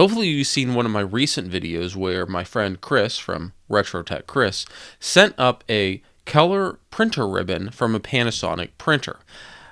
Hopefully you've seen one of my recent videos where my friend Chris from RetroTech Chris sent up a color printer ribbon from a Panasonic printer.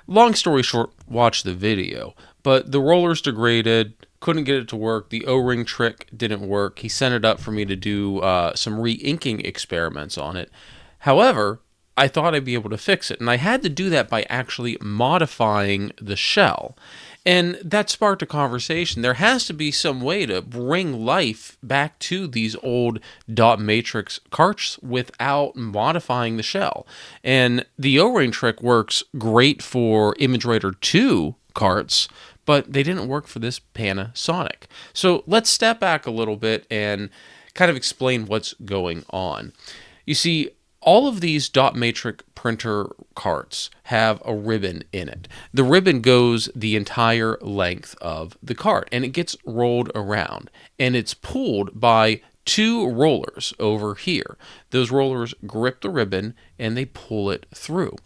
Long story short, watch the video. But the rollers degraded, couldn't get it to work. The O-ring trick didn't work. He sent it up for me to do some re-inking experiments on it. However, I thought I'd be able to fix it. And I had to do that by actually modifying the shell. And that sparked a conversation. There has to be some way to bring life back to these old dot matrix carts without modifying the shell. And the O-ring trick works great for ImageWriter 2 carts, but they didn't work for this Panasonic. So let's step back a little bit and kind of explain what's going on. You see, all of these dot matrix printer carts have a ribbon in it. The ribbon goes the entire length of the cart, and it gets rolled around, and it's pulled by two rollers over here. Those rollers grip the ribbon, and they pull it through.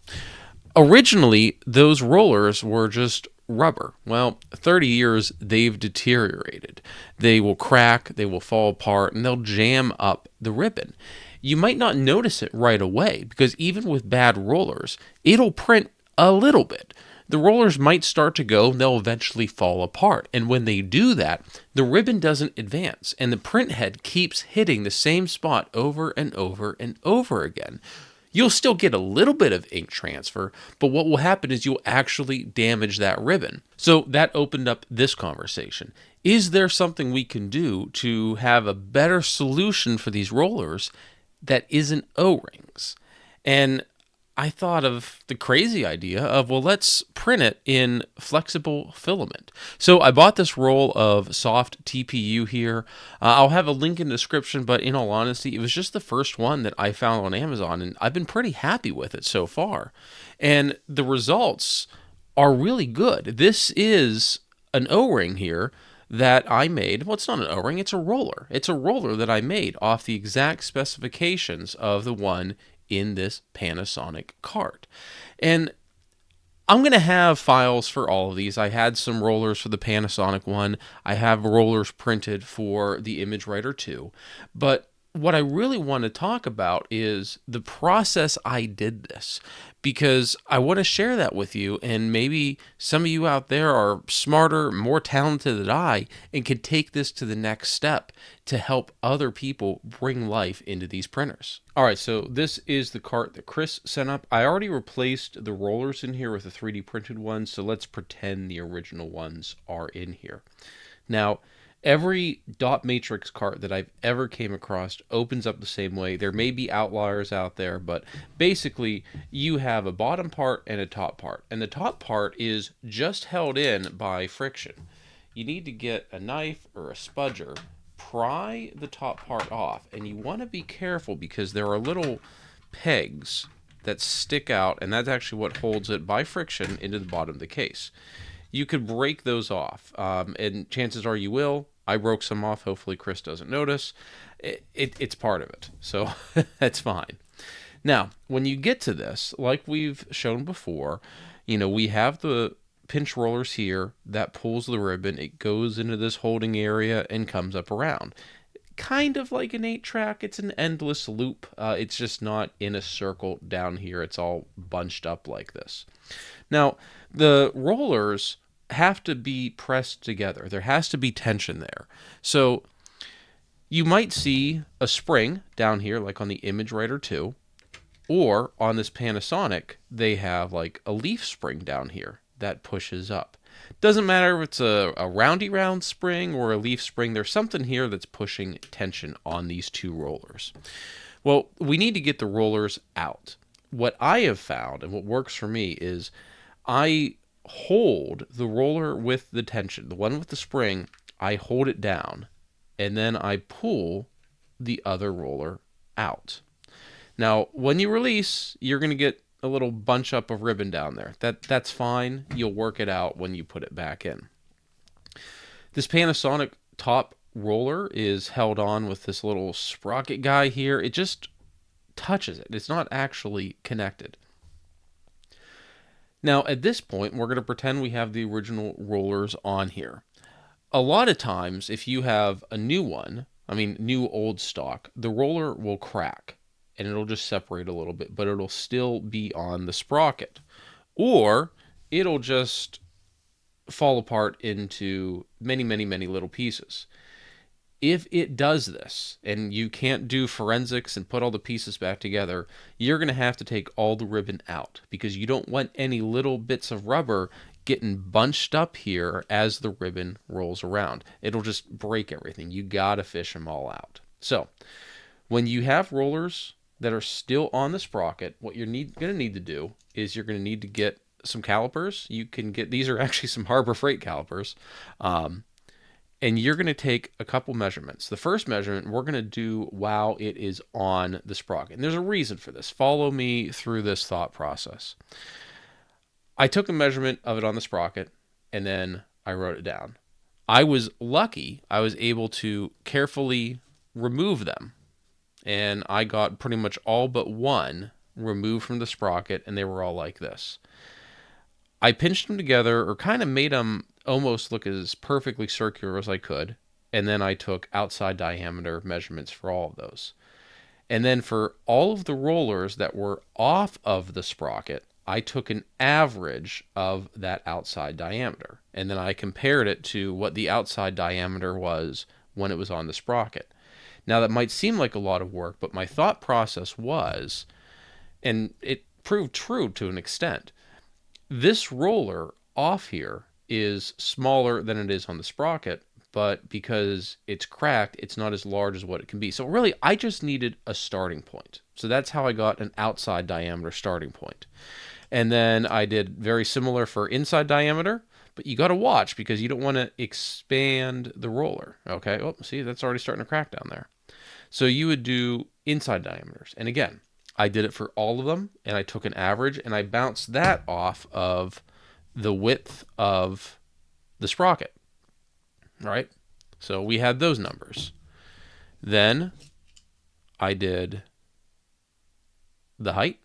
Originally, those rollers were just rubber. Well, 30 years, they've deteriorated. They will crack, they will fall apart, and they'll jam up the ribbon. You might not notice it right away because even with bad rollers, it'll print a little bit. The rollers might start to go, they'll eventually fall apart. And when they do that, the ribbon doesn't advance and the print head keeps hitting the same spot over and over and over again. You'll still get a little bit of ink transfer, but what will happen is you'll actually damage that ribbon. So that opened up this conversation. Is there something we can do to have a better solution for these rollers that isn't O-rings? And I thought of the crazy idea of, well, let's print it in flexible filament. So I bought this roll of soft TPU here. I'll have a link in the description, but in all honesty, it was just the first one that I found on Amazon, and I've been pretty happy with it so far. And the results are really good. This is an O-ring here that I made. Well, it's not an O-ring, it's a roller. It's a roller that I made off the exact specifications of the one in this Panasonic cart. And I'm going to have files for all of these. I had some rollers for the Panasonic one. I have rollers printed for the ImageWriter 2. But what I really want to talk about is the process I did this, because I want to share that with you, and maybe some of you out there are smarter, more talented than I, and can take this to the next step to help other people bring life into these printers. All right, so this is the cart that Chris sent up. I already replaced the rollers in here with the 3D printed ones, so let's pretend the original ones are in here. Now, every dot matrix cart that I've ever came across opens up the same way. There may be outliers out there, but basically you have a bottom part and a top part. And the top part is just held in by friction. You need to get a knife or a spudger, pry the top part off, and you want to be careful because there are little pegs that stick out, and that's actually what holds it by friction into the bottom of the case. You could break those off, and chances are you will. I broke some off. Hopefully Chris doesn't notice. It's part of it, so that's fine. Now, when you get to this, like we've shown before, we have the pinch rollers here that pulls the ribbon. It goes into this holding area and comes up around. Kind of like an 8-track. It's an endless loop. It's just not in a circle down here. It's all bunched up like this. Now, the rollers have to be pressed together. There has to be tension there. So you might see a spring down here, like on the ImageWriter 2, or on this Panasonic, they have like a leaf spring down here that pushes up. Doesn't matter if it's a roundy round spring or a leaf spring, there's something here that's pushing tension on these two rollers. Well, we need to get the rollers out. What I have found, and what works for me, is I hold the roller with the tension, the one with the spring, I hold it down, and then I pull the other roller out. Now, when you release, you're going to get a little bunch up of ribbon down there. That's fine. You'll work it out when you put it back in. This Panasonic top roller is held on with this little sprocket guy here. It just touches it. It's not actually connected. Now, at this point, we're going to pretend we have the original rollers on here. A lot of times, if you have a new one, I mean, new old stock, the roller will crack and it'll just separate a little bit, but it'll still be on the sprocket. Or it'll just fall apart into many, many, many little pieces. If it does this and you can't do forensics and put all the pieces back together, you're going to have to take all the ribbon out because you don't want any little bits of rubber getting bunched up here as the ribbon rolls around. It'll just break everything. You got to fish them all out. So when you have rollers that are still on the sprocket, what you're going to need to do is you're going to need to get some calipers. You can get, these are actually some Harbor Freight calipers. And you're going to take a couple measurements. The first measurement we're going to do while it is on the sprocket. And there's a reason for this. Follow me through this thought process. I took a measurement of it on the sprocket, and then I wrote it down. I was lucky. I was able to carefully remove them. And I got pretty much all but one removed from the sprocket, and they were all like this. I pinched them together, or kind of made them almost look as perfectly circular as I could, and then I took outside diameter measurements for all of those. And then for all of the rollers that were off of the sprocket, I took an average of that outside diameter, and then I compared it to what the outside diameter was when it was on the sprocket. Now that might seem like a lot of work, but my thought process was, and it proved true to an extent, this roller off here is smaller than it is on the sprocket, but because it's cracked, it's not as large as what it can be. So really, I just needed a starting point. So that's how I got an outside diameter starting point. And then I did very similar for inside diameter, but you got to watch because you don't want to expand the roller. Okay, oh, see, that's already starting to crack down there. So you would do inside diameters. And again, I did it for all of them, and I took an average, and I bounced that off of the width of the sprocket, right? So we had those numbers. Then I did the height,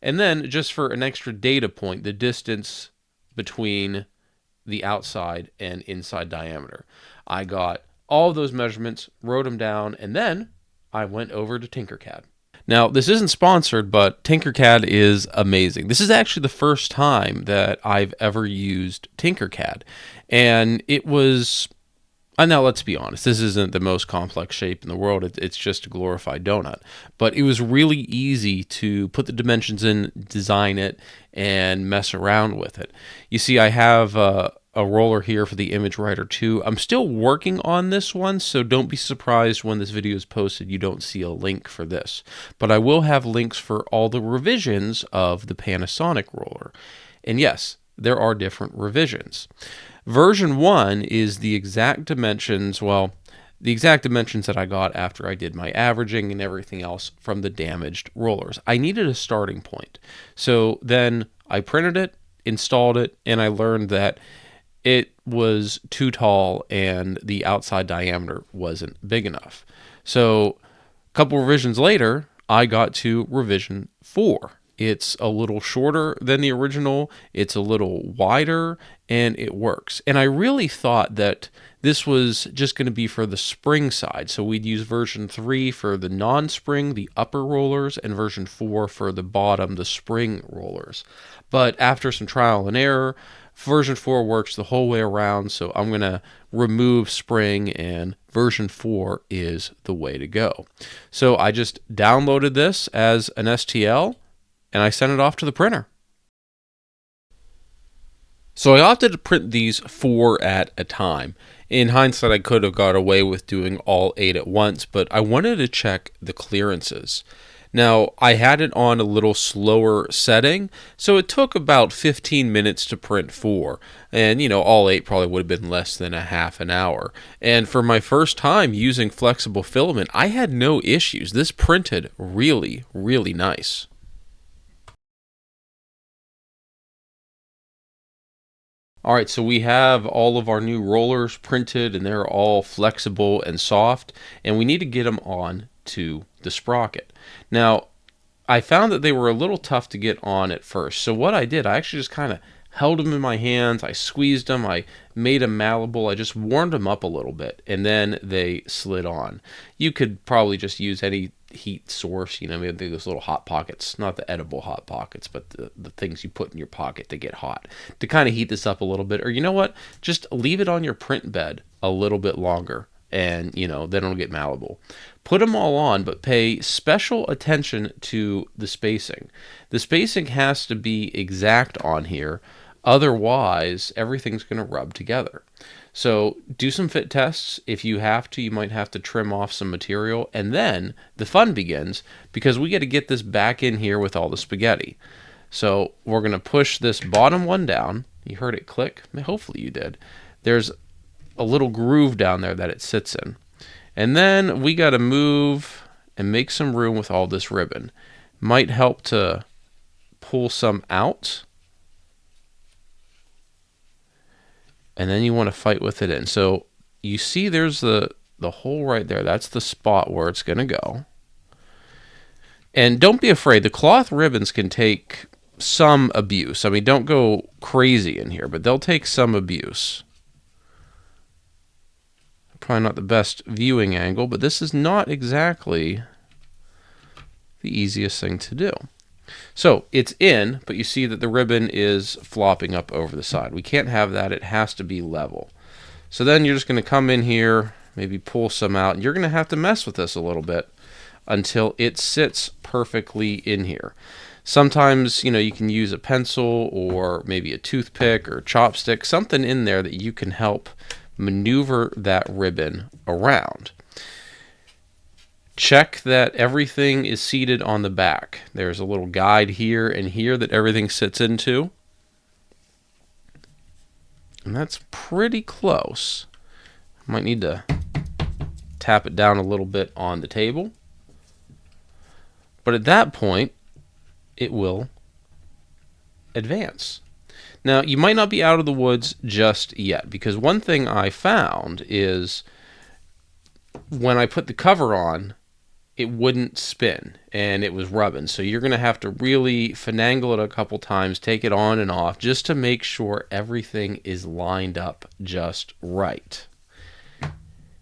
and then just for an extra data point, the distance between the outside and inside diameter. I got all of those measurements, wrote them down, and then I went over to Tinkercad. Now, this isn't sponsored, but Tinkercad is amazing. This is actually the first time that I've ever used Tinkercad. And it was, now let's be honest, this isn't the most complex shape in the world. It's just a glorified donut. But it was really easy to put the dimensions in, design it, and mess around with it. You see, I have a roller here for the Image Writer 2. I'm still working on this one, so don't be surprised when this video is posted you don't see a link for this. But I will have links for all the revisions of the Panasonic roller. And yes, there are different revisions. Version 1 is the exact dimensions, well, the exact dimensions that I got after I did my averaging and everything else from the damaged rollers. I needed a starting point. So then I printed it, installed it, and I learned that it was too tall and the outside diameter wasn't big enough. So a couple revisions later, I got to revision 4. It's a little shorter than the original, it's a little wider, and it works. And I really thought that this was just going to be for the spring side. So we'd use version 3 for the non-spring, the upper rollers, and version 4 for the bottom, the spring rollers. But after some trial and error, version 4 works the whole way around, so I'm going to remove spring, and version 4 is the way to go. So I just downloaded this as an STL, and I sent it off to the printer. So I opted to print these 4 at a time. In hindsight, I could have got away with doing all 8 at once, but I wanted to check the clearances. Now, I had it on a little slower setting, so it took about 15 minutes to print 4. And, all 8 probably would have been less than a half an hour. And for my first time using flexible filament, I had no issues. This printed really, really nice. All right, so we have all of our new rollers printed, and they're all flexible and soft, and we need to get them on to the sprocket. Now, I found that they were a little tough to get on at first, so what I did, I actually just kind of held them in my hands, I squeezed them, I made them malleable, I just warmed them up a little bit, and then they slid on. You could probably just use any heat source, maybe those little hot pockets, not the edible hot pockets, but the things you put in your pocket to get hot, to kind of heat this up a little bit. Or you know what, just leave it on your print bed a little bit longer, and then it'll get malleable. Put them all on, but pay special attention to the spacing. The spacing has to be exact on here, otherwise everything's going to rub together. So do some fit tests. If you have to, you might have to trim off some material, and then the fun begins, because we got to get this back in here with all the spaghetti. So we're going to push this bottom one down. You heard it click? Hopefully you did. There's a little groove down there that it sits in. And then we got to move and make some room with all this ribbon. Might help to pull some out. And then you want to fight with it in. So you see there's the hole right there. That's the spot where it's going to go. And don't be afraid. The cloth ribbons can take some abuse. I mean, don't go crazy in here, but they'll take some abuse. Probably not the best viewing angle, but this is not exactly the easiest thing to do. So it's in, but you see that the ribbon is flopping up over the side. We can't have that. It has to be level. So then you're just going to come in here, maybe pull some out, and you're going to have to mess with this a little bit until it sits perfectly in here. Sometimes, you can use a pencil or maybe a toothpick or chopstick, something in there that you can help maneuver that ribbon around. Check that everything is seated on the back. There's a little guide here and here that everything sits into. And that's pretty close. Might need to tap it down a little bit on the table. But at that point, it will advance. Now, you might not be out of the woods just yet, because one thing I found is when I put the cover on, it wouldn't spin, and it was rubbing. So you're going to have to really finagle it a couple times, take it on and off, just to make sure everything is lined up just right.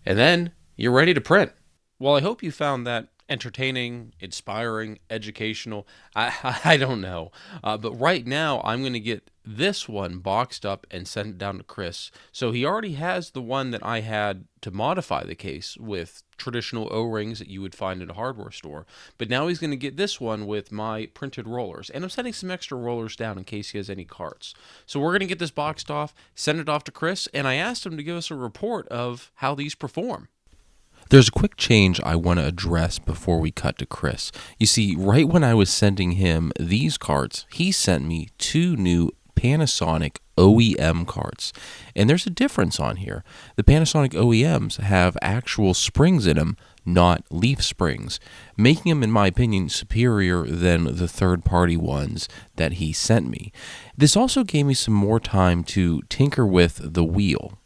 And then you're ready to print. Well, I hope you found that entertaining, inspiring, educational. I don't know. But right now, I'm going to get this one boxed up and sent it down to Chris. So he already has the one that I had to modify the case with traditional O-rings that you would find at a hardware store. But now he's going to get this one with my printed rollers. And I'm sending some extra rollers down in case he has any carts. So we're going to get this boxed off, send it off to Chris, and I asked him to give us a report of how these perform. There's a quick change I want to address before we cut to Chris. You see, right when I was sending him these carts, he sent me 2 new Panasonic OEM carts. And there's a difference on here. The Panasonic OEMs have actual springs in them, not leaf springs, making them, in my opinion, superior than the third-party ones that he sent me. This also gave me some more time to tinker with the wheel.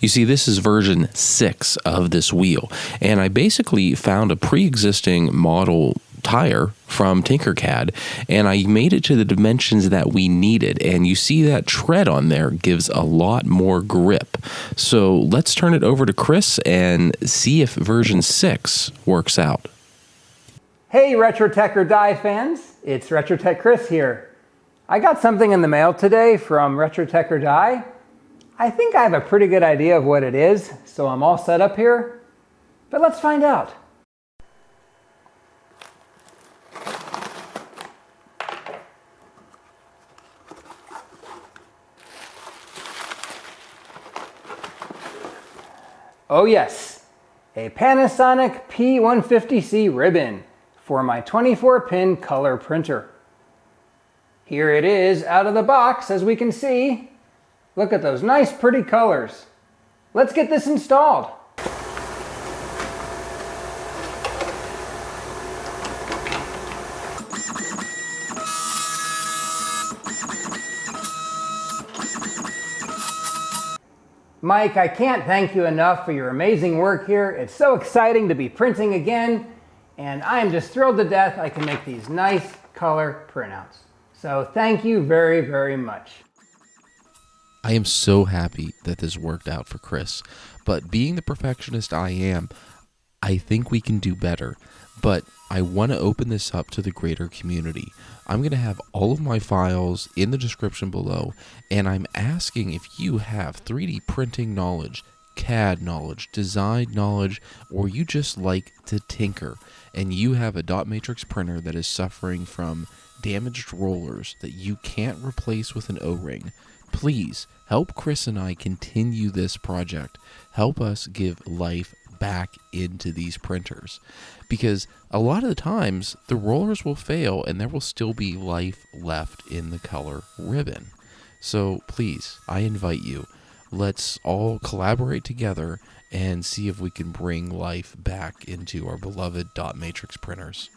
You see, this is version 6 of this wheel, and I basically found a pre-existing model tire from Tinkercad, and I made it to the dimensions that we needed, and you see that tread on there gives a lot more grip. So let's turn it over to Chris and see if version 6 works out. Hey RetroTech or Die fans, it's RetroTech Chris here. I got something in the mail today from RetroTech or Die. I think I have a pretty good idea of what it is, so I'm all set up here. But let's find out. Oh yes, a Panasonic P150C ribbon for my 24-pin color printer. Here it is out of the box, as we can see. Look at those nice pretty colors. Let's get this installed. Mike, I can't thank you enough for your amazing work here. It's so exciting to be printing again, and I'm just thrilled to death I can make these nice color printouts. So thank you very, very much. I am so happy that this worked out for Chris, but being the perfectionist I am, I think we can do better. But I want to open this up to the greater community. I'm going to have all of my files in the description below, and I'm asking if you have 3D printing knowledge, CAD knowledge, design knowledge, or you just like to tinker, and you have a dot matrix printer that is suffering from damaged rollers that you can't replace with an O-ring. Please help Chris and I continue this project. Help us give life back into these printers, because a lot of the times the rollers will fail and there will still be life left in the color ribbon. So please, I invite you, let's all collaborate together and see if we can bring life back into our beloved dot matrix printers.